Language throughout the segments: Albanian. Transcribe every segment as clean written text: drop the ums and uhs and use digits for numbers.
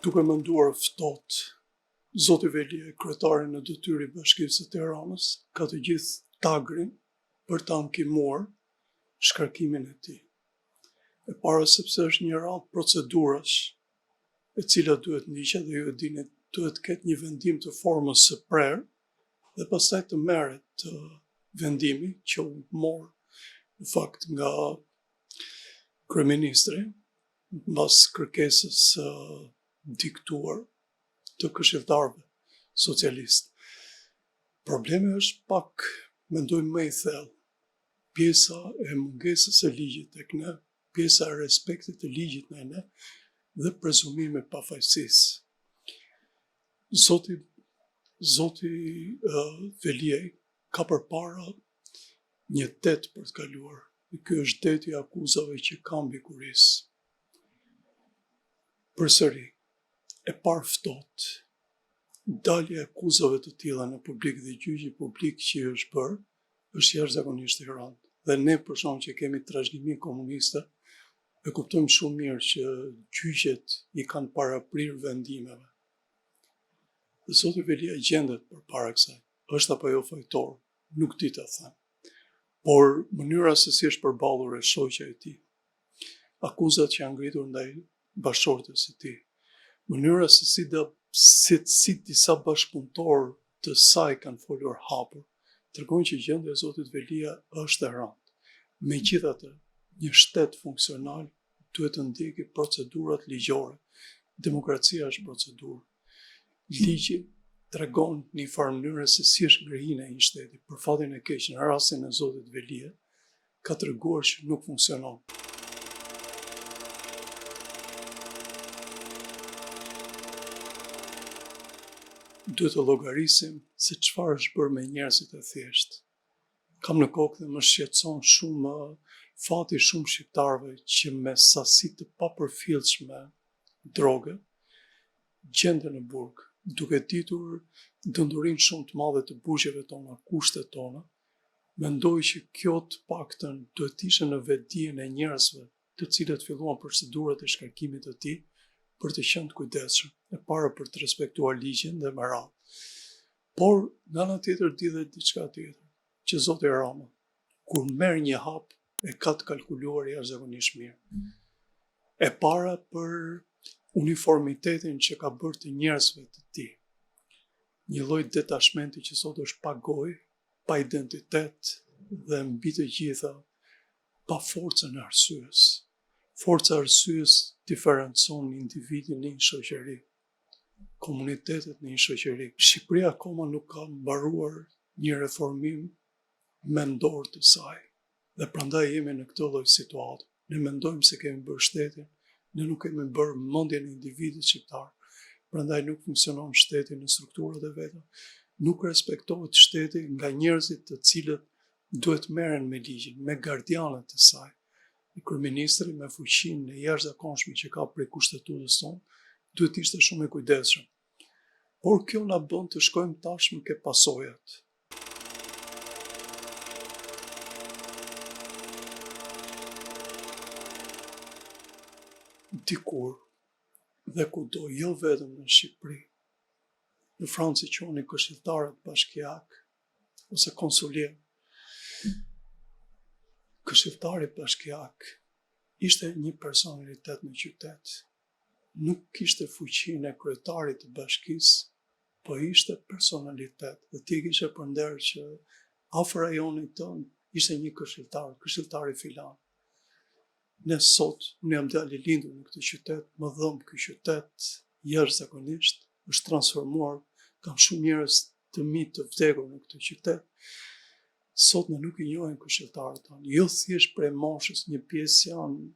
Duke menduar ftohtë, Zoti Velia, kryetari në detyrë i Bashkisë së Tiranës, ka të gjithë tagrin për të ankimuar shkarkimin e tij. E para sepse është një radhë procedurash e cila duhet ndiqet dhe ju e dini duhet të ketë një vendim të formës së prerë dhe pastaj të merret vendimi që u mor në fakt nga kryeministri mbas kërkesës diktuar të këshilltarëve socialistë. Problemi është pak, mendoj më i thellë, pjesa e mungesës së ligjit tek ne, pjesa e respektit të ligjit ndaj ne dhe prezumimi pafajësisë. Zoti Veliaj ka përpara një det për të kaluar, dhe ky është deti i akuzave që ka mbi kurisë. Përsëri, e parë ftohtë, dalja e akuzave të tilla në publik dhe gjyqi publik që është bërë, është jashtëzakonisht i rëndë. Dhe ne për shkak që kemi trashëgimi komuniste, e kuptojmë shumë mirë që gjyqet i kanë paraprirë vendimeve. Dhe Zoti Velia gjendet përpara kësaj. Është apo jo fajtor, nuk di ta them. Por mënyra se si është përballur e shoqja e tij, akuzat që janë ngritur ndaj bashkëshortes së tij, mënyra se si disa bashkëpunëtorë të saj kanë folur hapur, tregojnë që gjendja e Zotit Velia është e rëndë. Megjithatë, një shtet funksional duhet të ndjekë procedurat ligjore. Demokracia është procedurë. Ligji tregon në një farë mënyrë se si është ngrirja e një shteti. Për fatin e keq, në rastin e Zotit Velia, ka treguar që nuk funksionon. Duhet të llogarisim se çfarë është bërë me njerëzit e thjeshtë. Kam në kokë dhe më shqetëson shumë fati shumë shqiptarëve që me sasi të papërfillshme droge gjenden në burg, duke ditur dëndurinë shumë të madhe të burgjeve tona, kushtet tona. Mendoj që kjo të paktën duhet ishte në vetdijen e njerëzve të cilët filluan procedurat e shkarkimit të tij për të qenë të kujdesshëm, e para për të respektuar ligjin dhe me radhë. Por nga ana tjetër lidhet diçka tjetër, që Zoti Rama, kur merr një hap, e ka të kalkuluar jashtëzakonisht mirë. E para për uniformitetin që ka bërë të njerëzve të tij. Një lloj detashmenti që sot është pa gojë, pa identitet dhe mbi të gjitha pa forcën e arsyes. Forca e arsyes diferencon individin në një shoqëri, komunitetet në një shoqëri. Shqipëria akoma nuk ka mbaruar një reformim mendor të saj. Dhe prandaj jemi në këtë lloj situate. Ne mendojmë se kemi bërë shtetin, ne nuk kemi bërë mendjen e individit shqiptar. Prandaj nuk funksionon shteti në strukturat e veta. Nuk respektohet shteti nga njerëzit të cilët duhet merren me ligjin, me gardianët e saj. Kryeministri me fuqinë e jashtëzakonshme që ka prej kushtetutës tonë, duhet ishte shumë i kujdesshëm. Por kjo na bën të shkojmë tashmë ke pasojat. Dikur dhe kudo, jo vetëm në Shqipëri, në Francë i quhen këshilltarët bashkiak ose konsulier. Këshilltari bashkiak ishte një personalitet në qytet. Nuk kishte fuqinë e kryetarit të bashkisë, po ishte personalitet. Dhe ti kishe përnder që afër rajonit tënd ishte një këshilltari filan. Ne sot, unë jam djalë i lindur në këtë qytet, më dhëm ky qytet jashtëzakonisht, është transformuar, kam shumë njerëz të mi të vdekur në këtë qytet. Sot ne nuk i njohim këshilltarët tonë, jo thjesht prej moshës, një pjesë janë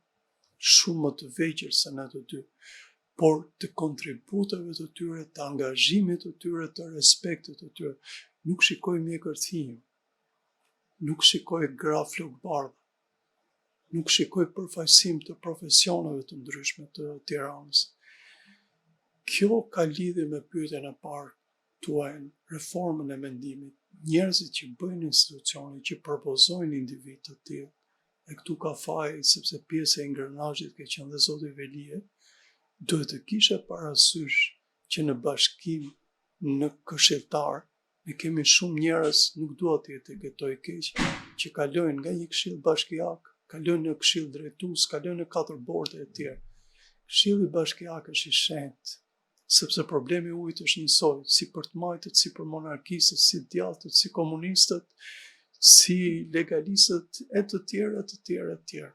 shumë më të vegjël se ne të dy, por të kontributeve të tyre, të angazhimit të tyre, të respektit të tyre. Nuk shikoj mjekër të hinj, nuk shikoj gra flokbardha, nuk shikoj përfaqësim të profesioneve të ndryshme të Tiranës. Kjo ka lidhje me pyetjen e parë tuaj, reformën e mendimit. Njerëzit që bëjnë institucione, që propozojnë individ të tillë, e këtu ka faj sepse pjesë e ingrenazhit ka qenë dhe Zoti Velia, duhet të kishe parasysh që në bashkim, në këshilltar, ne kemi shumë njerëz, nuk dua të etiketoj keq, që kalojnë nga një këshill bashkiak, kalojnë në këshill drejtues, kalojnë në 4 borde e tjerë. Këshilli bashkiak është i shenjtë, sepse problemi i ujit është njësoj, si për të majtët, si për monarkistët, si djaltët, si komunistët, si legalistët, e të tjerë.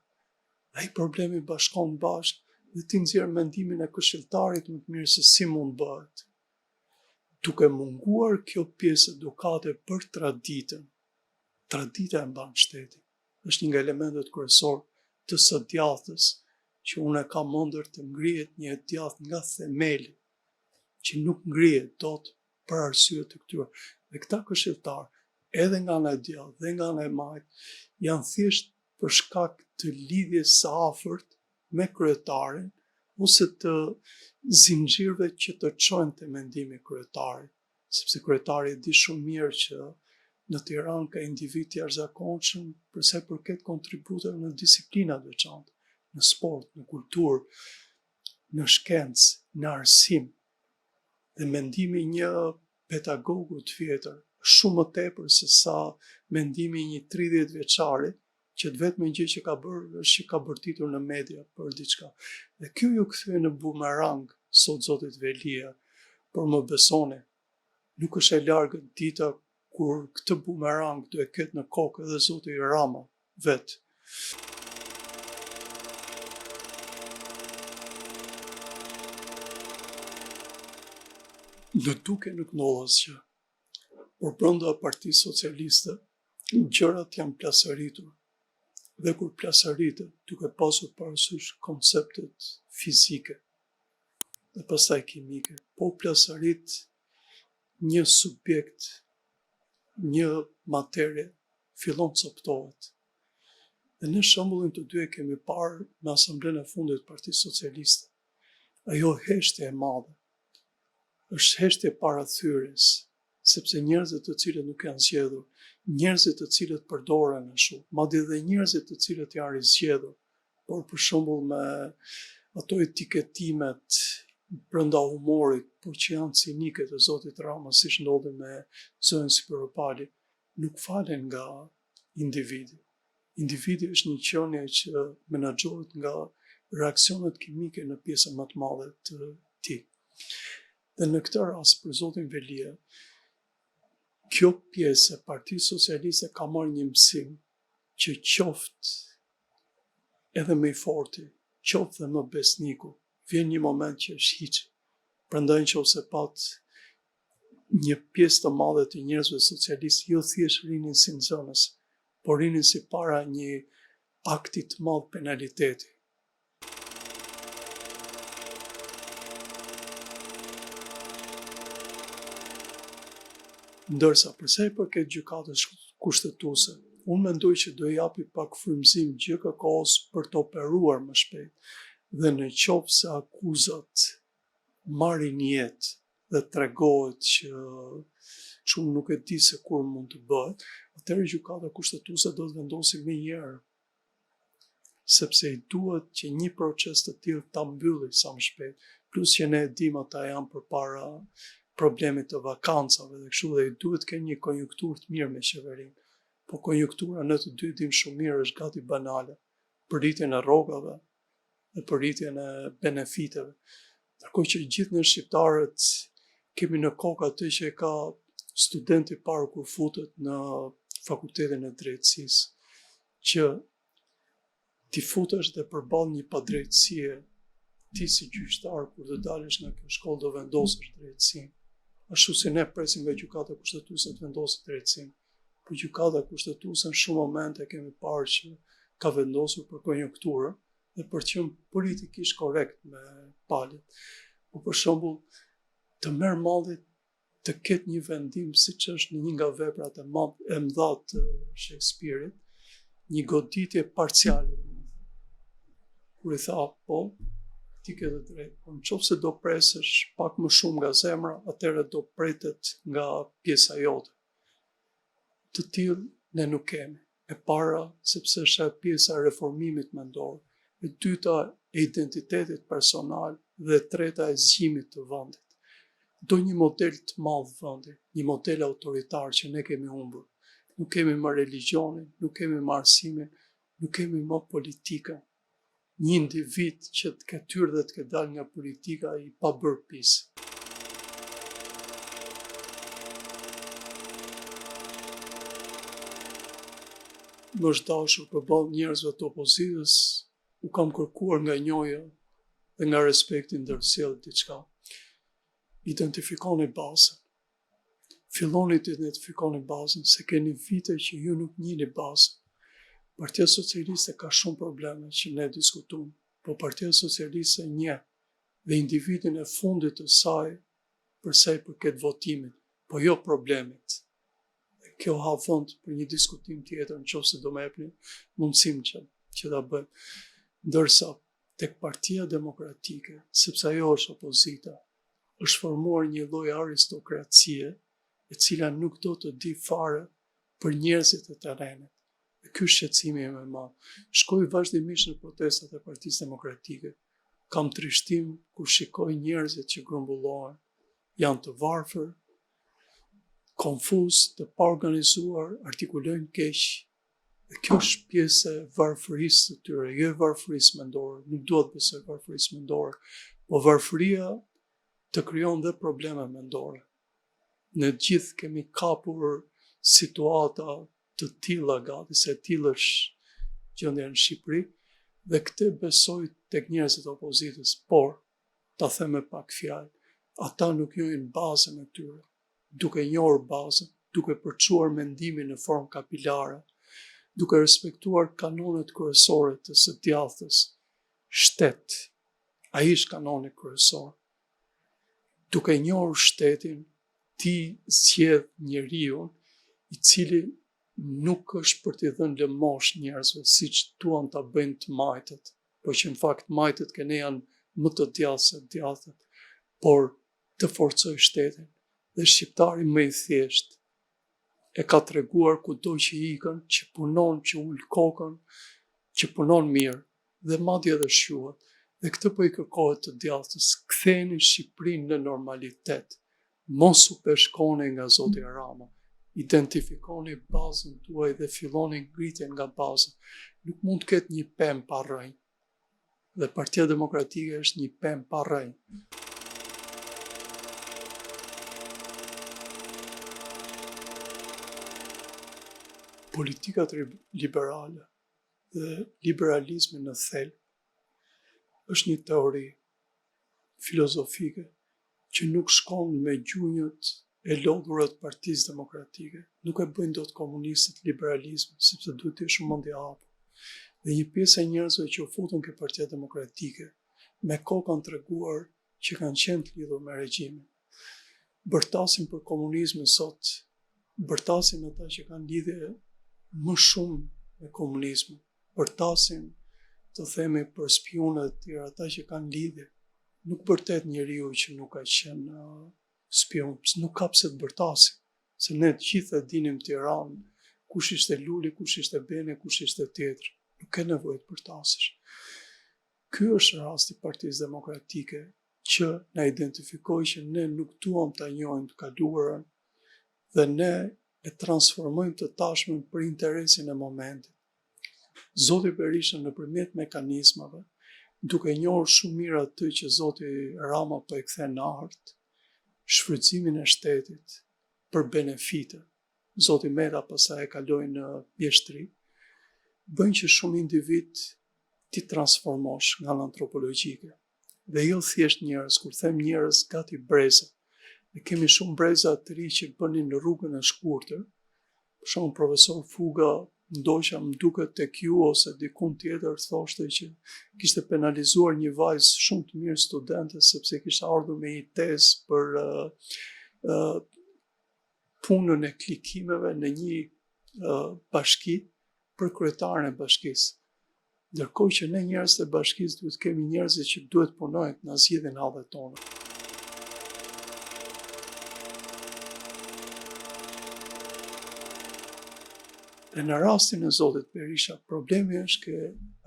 Ai problemi bashkon bashkë dhe ti nxjerr mendimin e këshilltarit më të mirë se si mund bëhet. Duke munguar kjo pjesë edukate për traditën, tradita e mban shtetin. Është një nga elementet kryesor të së djalltës, që unë e kam ëndër të ngrihet një djathtë nga themeli, që nuk ngrihet dot për arsye të këtyre. Dhe këta këshilltar, edhe nga ana e djallë dhe nga ana e majt, janë thjesht për shkak të lidhjes së afërt me kryetarin ose të zinxhirëve që të çojnë te mendimi i kryetarit, sepse kryetari e di shumë mirë që në Tiranë ka individ të jashtëzakonshëm për sa i përket kontributeve në disiplina të veçanta, në sport, në kulturë, në shkencë, në arsim. Dhe mendimi i një pedagogu të vjetër shumë më tepër se sa mendimi i një 30 vjeçari, që të vetme gjë që ka bërë është që ka bërtitur në media për diçka. Dhe kjo ju kthye në bumerang sot zotit Velia, por më besoni, nuk është e largët dita kur këtë bumerang do e ketë në kokë edhe zoti Rama vetë. Në duke nuk ndodh asgjë, por brenda Partisë Socialiste gjërat janë plasëritur. Dhe kur plasëritet, duke pasur parasysh konceptet fizike dhe pastaj kimike, po plasërit një subjekt, një materie, fillon të coptohet. Dhe në shembullin të dy e kemi parë në asamblen e fundit të Partisë Socialiste. Ajo heshtje e madhe është heshtje parathyrjes, sepse njerëzit të cilët nuk janë zgjedhur, njerëzit të cilët përdoren ashtu, madje edhe njerëzit të cilët janë rizgjedhur, por për shembull me ato etiketimet brenda humorit, por që janë cinike të zotit Rama, siç ndodhi me Zërin Siparopali, nuk falen nga individi. Individi është një qenie që menaxhohet nga reaksionet kimike në pjesën më të madhe të tij. Dhe në këtë rast, për zotin Velia, kjo pjesë e Partisë Socialiste ka marrë një mësim që qoftë edhe më i forti, qoftë dhe më besniku, vjen një moment që është hiç. Prandaj nëse pat një pjesë të madhe të njerëzve socialistë jo thjesht rinin si nxënës, por rinin si para një akti të madh penaliteti. Ndërsa përsa i përket gjykatës kushtetuese, unë mendoj që do japi pak frymëzim GKK-s për të operuar më shpejt dhe në qoftë se akuzat marrin jetë dhe tregohet që unë nuk e di se kur mund të bëhet, atëherë gjykata kushtetuese do të vendosë më njëherë, sepse i duhet që një proces të tillë ta mbylli sa më shpejt, plus që ne e dim ata janë përpara problemit të vakancave dhe kështu dhe i duhet të kenë një konjunkturë të mirë me qeverinë. Po konjunktura në të dy dim shumë mirë është gati banale, për rritjen e rrogave dhe për rritjen e benefiteve. Ndërkohë që gjithë ne shqiptarët kemi në kokë atë që ka studenti parë kur futet në fakultetin e drejtësisë, që ti futesh dhe përballë një padrejtësie, ti si gjyqtar kur të dalësh nga kjo shkollë do vendosësh drejtësinë. Ashtu si ne presim nga gjykata kushtetuese të vendosë drejtësinë. Por gjykata kushtetuese në shumë momente kemi parë që ka vendosur për konjunkturë dhe për të qenë politikisht korrekt me palët. Po për shembull, të merr malli të ketë një vendim siç është në një nga veprat e mëdha të Shakespeare-it, një goditje parciale. Kur i tha, po, ti ke të drejtë, por nëse do presësh pak më shumë nga zemra, atëherë do pretet nga pjesa jote. Të tillë ne nuk kemi. E para, sepse është pjesa e reformimit mendor, e dyta e identitetit personal, dhe treta e zgjimit të vendit. Do një model të madh vendi, një model autoritar që ne kemi humbur. Nuk kemi më religionin, nuk kemi më arsimin, nuk kemi më politikën. Një individ që të ketë hyrë dhe të ketë dalë nga politika i pa bërë pisë. Më është dashur përballë njerëzve të opozitës, u kam kërkuar nga njoja dhe nga respekti ndërsjell diçka. Identifikoni bazën. Filloni të identifikoni bazën, se keni vite që ju nuk njihni bazën. Partia Socialiste ka shumë probleme që ne diskutojmë, po Partia Socialiste njeh dhe individin e fundit të saj për sa i përket votimit, po jo problemit. Kjo ha vend për një diskutim tjetër nëse do më jepni mundësinë që ta bëjmë. Ndërsa tek Partia Demokratike, sepse ajo është opozita, është formuar një lloj aristokracie e cila nuk do të di fare për njerëzit e terrenit. Dhe ky është shqetësimi im më i madh. Shkoj vazhdimisht në protestat e Partisë Demokratike. Kam trishtim kur shikoj njerëzit që grumbullohen, janë të varfër, konfuz, të paorganizuar, artikulojnë keq. Dhe kjo është pjesë e varfërisë të tyre, jo e varfërisë mendore, nuk duhet besoj varfërisë mendore, po varfëria të krijon dhe probleme mendore. Ne gjithë kemi kapur situata të tilla gati, se tillë është gjendja në Shqipëri, dhe këtë besoj tek njerëzit e opozitës, por, ta them me pak fjalë, ata nuk njohin bazën e tyre, duke njohur bazën, duke përçuar mendimin në formë kapilare, duke respektuar kanonet kryesore të së djalltës, shtet, ai është kanoni kryesor. Duke njohur shtetin, ti zgjedh njeriu i cili nuk është për t'i dhënë lëmosh njerëzve, siç duan ta bëjnë të majtët, po që në fakt majtët kene janë më të djallë se djallët, por të forcoj shtetin. Dhe shqiptari më i thjesht e ka treguar kudo që ikën, që punon, që ul kokën, që punon mirë, dhe madje edhe shjuhet. Dhe këtë po i kërkohet të djallës, ktheni Shqipërinë në normalitet. Mos u peshkoni nga Zoti Rama. Identifikoni bazën tuaj dhe filloni ngritjen nga baza. Nuk mund të ketë një pemë pa rrënjë. Dhe Partia Demokratike është një pemë pa rrënjë. Politikat liberale dhe liberalizmi në thelb është një teori filozofike që nuk shkon me gjunjët e lodhura të Partisë Demokratike. Nuk e bëjnë dot komunistët liberalizmin, sepse duhet të jesh mendje e hapur. Dhe një pjesë e njerëzve që u futën ke Partia Demokratike, me kohë kanë treguar që kanë qenë të lidhur me regjimin. Bërtasin për komunizmin sot, bërtasin ata që kanë lidhje më shumë me komunizmin, bërtasin të themi për spionët e tjerë, ata që kanë lidhje. Nuk bërtet njeriu që nuk ka qenë spion, nuk ka pse të bërtasin, se ne të gjithë e dinim Tiranë, kush ishte Luli, kush ishte Bene, kush ishte tjetër. Nuk ke nevojë të bërtasësh. Ky është rasti i Partisë Demokratike që na identifikoi që ne nuk duam ta njohim të kaluarën dhe ne e transformojmë të tashmen për interesin e momentit. Zoti Berisha nëpërmjet mekanizmave, duke njohur shumë mirë atë që Zoti Rama po e kthen në art, shfrytëzimin e shtetit për benefite. Zoti Meta pastaj e kaloi në pjeshtri, bën që shumë individ ti transformosh nga ana antropologjike. Dhe jo thjesht njerëz, kur them njerëz gati breza. Ne kemi shumë breza të ri që bënin në rrugën e shkurtër. Për shembull, profesor Fuga, ndoshta më duket tek ju ose dikun tjetër thoshte që kishte penalizuar një vajzë shumë të mirë studente sepse kishte ardhur me një tezë për punën e klikimeve në një bashki për kryetaren e bashkisë. Ndërkohë që ne njerëzit e bashkisë duhet kemi njerëzit që duhet punojnë na zgjidhin hallet tona. Dhe në rastin e Zotit Berisha, problemi është që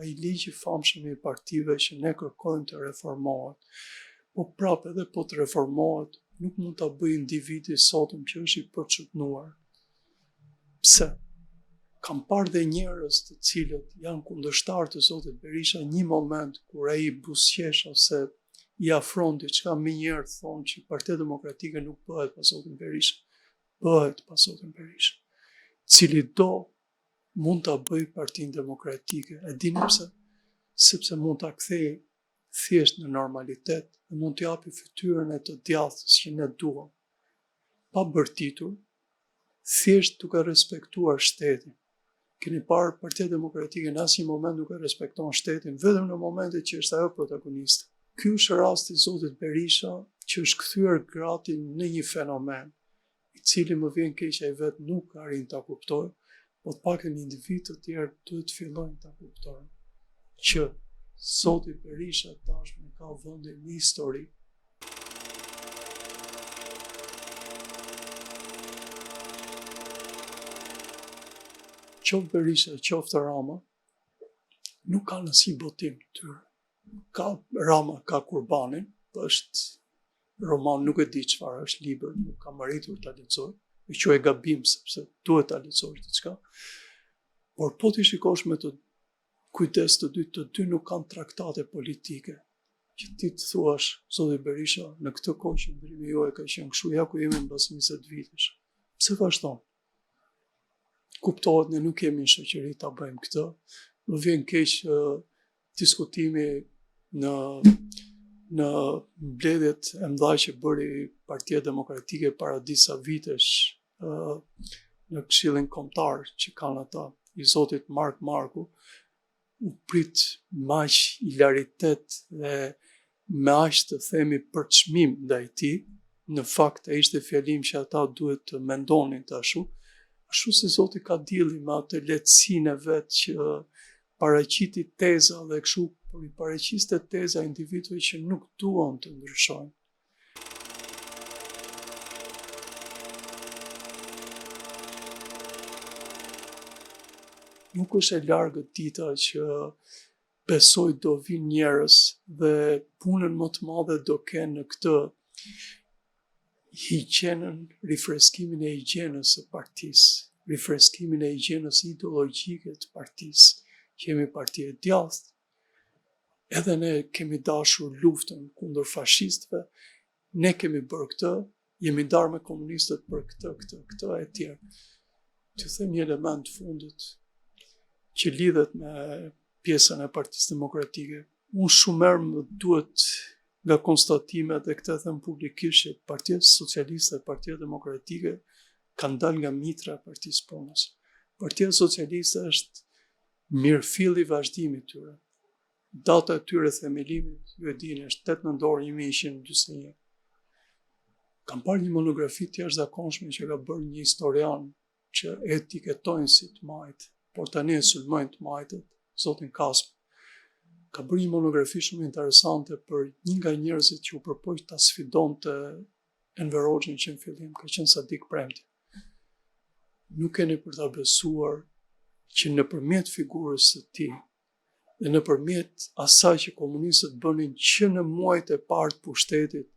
ai ligj i famshëm i partive që ne kërkojmë të reformohet, po prapë edhe po të reformohet, nuk mund ta bëjë individi sotëm që është i përçutnuar. Pse? Kam parë dhe njerëz të cilët janë kundërshtar të Zotit Berisha një moment kur ai buzëqesh ose i afron diçka më njëherë thonë që Partia Demokratike nuk bëhet pa Zotin Berisha, bëhet pa Zotin Berisha. Cili do mund ta bëj Partinë Demokratike. E dini pse? Sepse mund ta kthejë thjesht në normalitet dhe mund të japi fytyrën e të djallës që ne duam. Pa bërtitur, thjesht duke respektuar shtetin. Keni parë Partia Demokratike në asnjë moment nuk e respekton shtetin, vetëm në momentet që është ajo protagoniste. Ky është rasti i Zotit Berisha që është kthyer gratin në një fenomen, i cili më vjen keq ai vet nuk arrin ta kuptojë, po të paktën individ të tjerë duhet të fillojnë ta kuptojnë që Zoti Berisha tashmë ka vendin në histori. Qoftë Berisha, qoftë Rama, nuk kanë asnjë botim të tyre. Rama ka Kurbanin, është roman, nuk e di çfarë është libër, nuk kam arritur ta lexoj, e quaj gabim sepse duhet ta lexosh diçka. Por po ti shikosh me të kujdes të dy nuk kanë traktate politike. Që ti të thuash, Zoti Berisha, në këtë kohë që ndrimi juaj ka qenë kështu, ja ku jemi mbas 20 vitesh. Pse vazhdon? Kuptohet ne nuk kemi në shoqëri ta bëjmë këtë. Më vjen keq diskutimi në mbledhjet e mëdha që bëri Partia Demokratike para disa vitesh në Këshillin Kombëtar që kanë ata, i Zotit Mark Marku, u prit me aq hilaritet dhe me aq të themi përçmim ndaj tij. Në fakt ai ishte fjalim që ata duhet të mendonin të ashtu se Zoti ka dielli me atë lehtësinë e vet që paraqiti teza dhe kështu, por i paraqiste teza individëve që nuk duan të ndryshojnë. Nuk është e largët dita që besoj do vinë njerëz dhe punën më të madhe do kenë në këtë higjienën, rifreskimin e higjienës së partisë, rifreskimin e higjienës ideologjike të partisë. Kemi Parti e Djathtë, edhe ne kemi dashur luftën kundër fashistëve, ne kemi bërë këtë, jemi ndarë me komunistët për këtë e tjerë. Të them një element fundit që lidhet me pjesën e Partisë Demokratike. Unë shumë herë më duhet nga konstatimet dhe këtë them publikisht që Partia Socialiste dhe Partia Demokratike kanë dalë nga mitra e Partisë Punës. Partia Socialiste është mirëfilli vazhdimit tyre. Data e tyre themelimit, ju e dini, është 8 nëntor 1141. Kam parë një monografi të jashtëzakonshme që ka bërë një historian që etiketojnë si të majtë, por tani e sulmojnë të majtët, zotin Kasp. Ka bërë një monografi shumë interesante për një nga njerëzit që u përpoq ta sfidonte Enver Hoxhën që në fillim ka qenë Sadik Premti. Nuk keni për ta besuar që nëpërmjet figurës së tij dhe nëpërmjet asaj që komunistët bënin që në muajt e parë të pushtetit,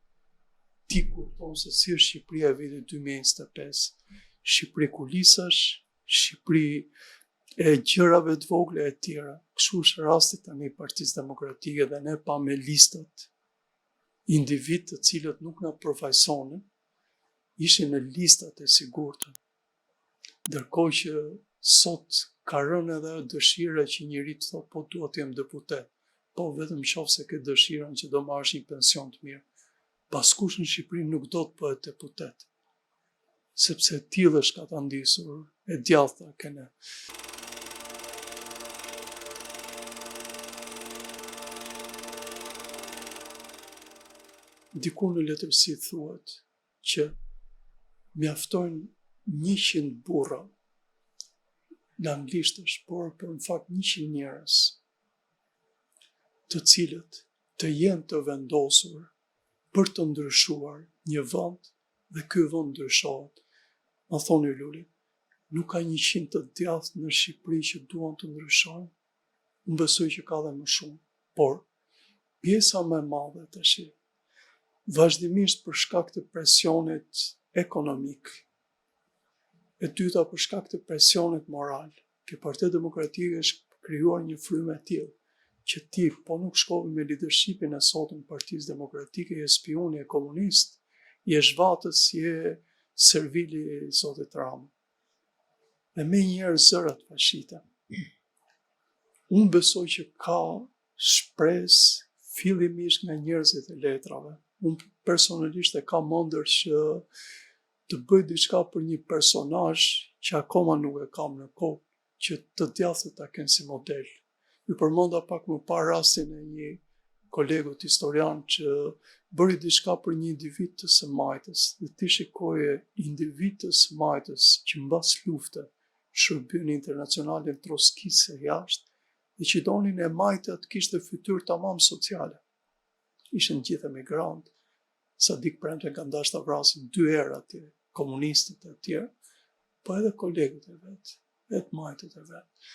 ti kupton se si është Shqipëria e vitit 2025. Shqipëri kulisash, Shqipëri e gjërave të vogla e tjera. Kështu është rasti tani i Partisë Demokratike dhe ne pa me listat individ të cilët nuk na përfaqësonin, ishin në listat e sigurta. Ndërkohë që sot ka rënë edhe dëshira që njëri të thotë po dua të jem deputet, po vetëm nëse ke dëshirën që do marrësh një pension të mirë. Paskush në Shqipëri nuk do të bëhet deputet, sepse tillë është ka ta ndisur e djathta kene. Diku në letërsi thuhet që mjaftojnë 100 burra, në anglisht është, por në fakt 100 njerëz, të cilët të jenë të vendosur për të ndryshuar një vend dhe ky vend ndryshohet. Ma thoni Luli, nuk ka 100 të djathtë në Shqipëri që duan të ndryshojnë. Unë besoj që ka dhe më shumë, por pjesa më e madhe tash, vazhdimisht për shkak të presionit ekonomik, e dyta për shkak të presionit moral, që Partia Demokratike është krijuar një frymë e tillë, që ti po nuk shkove me leadershipin e sotëm Partisë Demokratike, je spioni e komunist, je zhvatës, je servili i zotit Rama. Dhe me njerë zërat fashita. Unë besoj që ka shpresë fillimisht nga njerëzit e letrave. Unë personalisht e kam ëndër që të bëj diçka për një personazh që akoma nuk e kam në kokë, që të djathtët ta kenë si model. Ju përmenda pak më parë rastin e një kolegut historian që bëri diçka për një individ të Së-Majtës, dhe ti shikoje individ të Së-Majtës që mbas lufte shërbyen internacionalin troskisë jashtë, dhe që donin e Majtët kishte fytyrë tamam sociale. Ishin gjithë emigrantë, Sadik Premte ka dashur ta vrasin 2 herë atje, komunistët e tjerë, po edhe kolegët e vet, edhe Majtët e vet.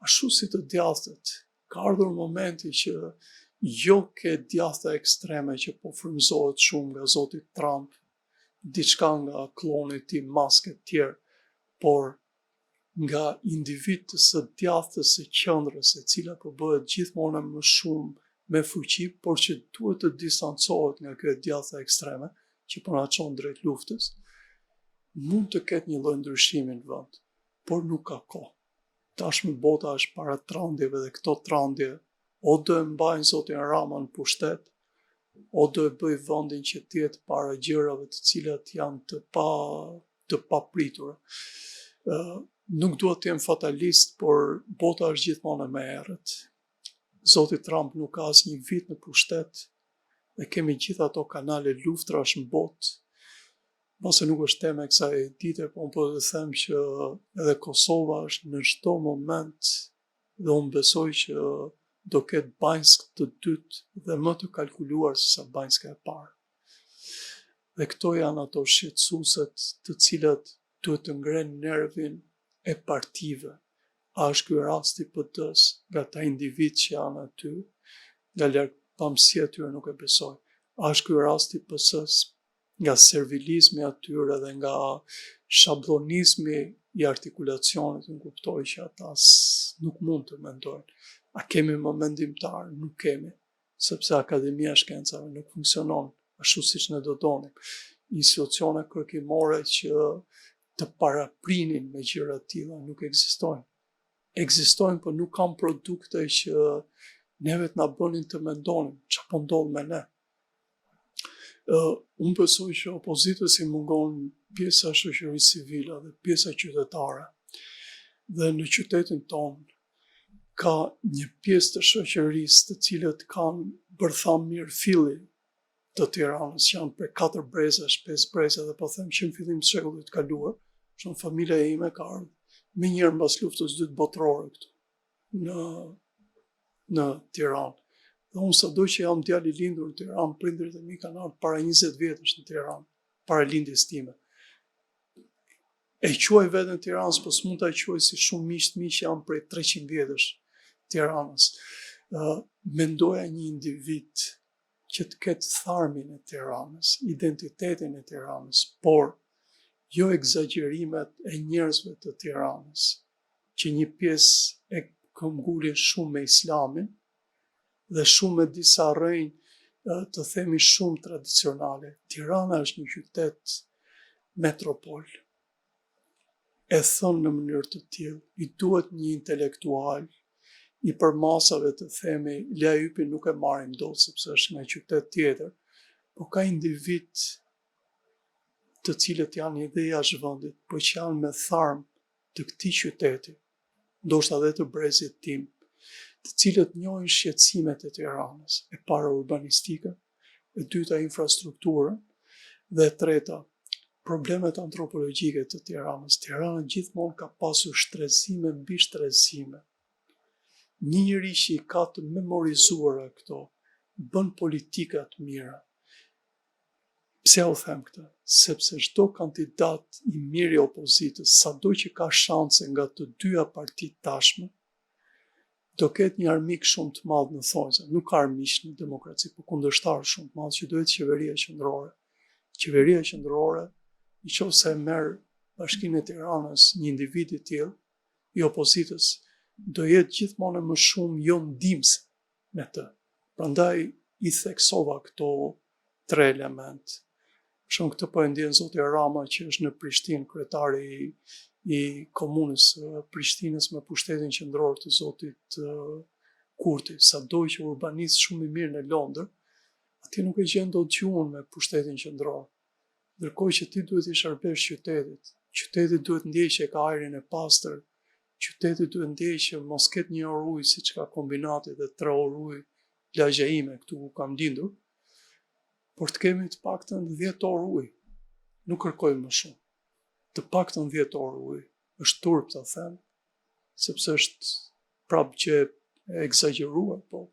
Ashtu si të djathtët, ka ardhur momenti që jo ke djathta ekstreme që po frymëzohet shumë nga zoti Trump, diçka nga kloni i tij, maske të tjerë, por nga individ të së djathtës së qendrës, e cila po bëhet gjithmonë më shumë me fuqi, por që duhet të distancohet nga kjo djathta ekstreme, që po na çon drejt luftës, mund të ketë një lloj ndryshimi në vend, por nuk ka kohë. Tashmë bota është para trandjeve dhe këto trandje o do e mbajnë zotin Rama në pushtet, o do e bëj vendin që të jetë para gjërave të cilat janë të papritura. Nuk dua të jem fatalist, por bota është gjithmonë më e errët. Zoti Trump nuk ka asnjë vit në pushtet, dhe kemi gjithë ato kanale luftrash në botë. Mase nuk është tema e kësaj dite, po unë po të them që edhe Kosova është në çdo moment, dhe unë besoj që do ketë Banjsk të dytë dhe më të kalkuluar se sa Banjska e parë. Dhe këto janë ato shqetësueset të cilat duhet të ngrenë nervin e partive. A është ky rasti i PD-s, nga ta individ që janë aty, nga larg pamësia e tyre nuk e besoj. A është ky rasti i PS-s, nga servilizmi atyre dhe nga shablonizmi i artikulacionit, në kuptoj që ata nuk mund të mendojnë. A kemi më mendimtar? Nuk kemi, sepse Akademia e Shkencave nuk funksionon ashtu siç ne do donim. Institucione kërkimore që të paraprinin me gjëra të tilla nuk ekzistojnë. Ekzistojnë, por nuk kanë produkte që neve të na bënin të mendonim çfarë po ndodh me ne. Unë besoj që opozitës i mungon pjesa e shoqërisë civile dhe pjesa qytetare. Dhe në qytetin tonë ka një pjesë të shoqërisë të cilët kanë bërtham mirë filli të Tiranës, që janë për 4 brezash, 5 breza, dhe po them që në fillim të shekullit të kaluar, shumë familja ime ka ardhur më njëherë mbas luftës dytë botërore këtu në Tiranë. Dhe unë sado që jam djalë i lindur në Tiranë, prindërit e mi kanë ardhur para 20 vjetësh në Tiranë, para lindjes time. E quaj veten Tiranës, po s'mund ta quaj si shumë miq që janë prej 300 vjetësh Tiranës. Mendoja një individ që të ketë tharmin e Tiranës, identitetin e Tiranës, por jo egzagerimet e njerëzve të Tiranës, që një pjesë e këmbgulin shumë me islamin, dhe shumë me disa rrënjë të themi shumë tradicionale. Tirana është një qytet metropol. E thënë në mënyrë të tillë, i duhet një intelektual i përmasave të themi, Leahypin nuk e marrim dot sepse është nga qytet tjetër, por ka individ të cilët janë edhe jashtë vendit, por që janë me tharm të këtij qyteti, ndoshta edhe të brezit tim, të cilët njohin shqetësimet e Tiranës, e para urbanistike, e dyta infrastrukturën, dhe e treta problemet antropologjike të Tiranës. Tirana gjithmonë ka pasur shtrezime mbi shtrezime. Një njeri që i ka të memorizuara këto, bën politika të mira. Pse u them këtë? Sepse çdo kandidat i mirë i opozitës, sado që ka shanse nga të dyja partitë tashme, do ketë një armik shumë të madh në thonjza. Nuk ka armiq në demokraci, por kundërshtar shumë të madh që duhet qeveria qendrore. Qeveria qendrore, nëse merr Bashkinë e Tiranës një individ i tillë, i opozitës, do jetë gjithmonë më shumë jo ndihmëse me të. Prandaj i theksova këto 3 element. Për shembull, këtë po e ndjen zoti Rama që është në Prishtinë, kryetari i komunës Prishtinës me pushtetin qendror të zotit Kurti, sado që urbanist shumë i mirë në Londër, atje nuk e gjen dot gjuhën me pushtetin qendror. Ndërkohë që ti duhet i shërbesh qytetit. Qyteti duhet ndjej që ka ajrin e pastër, qyteti duhet ndjej që mos ketë 1 orë ujë siç ka kombinati dhe 3 orë ujë lagja ime këtu ku kam lindur, por të kemi të paktën 10 orë ujë. Nuk kërkojmë më shumë. Të paktën 10 orë ujë. Është turp ta them, sepse është prapë që e egzageruar, po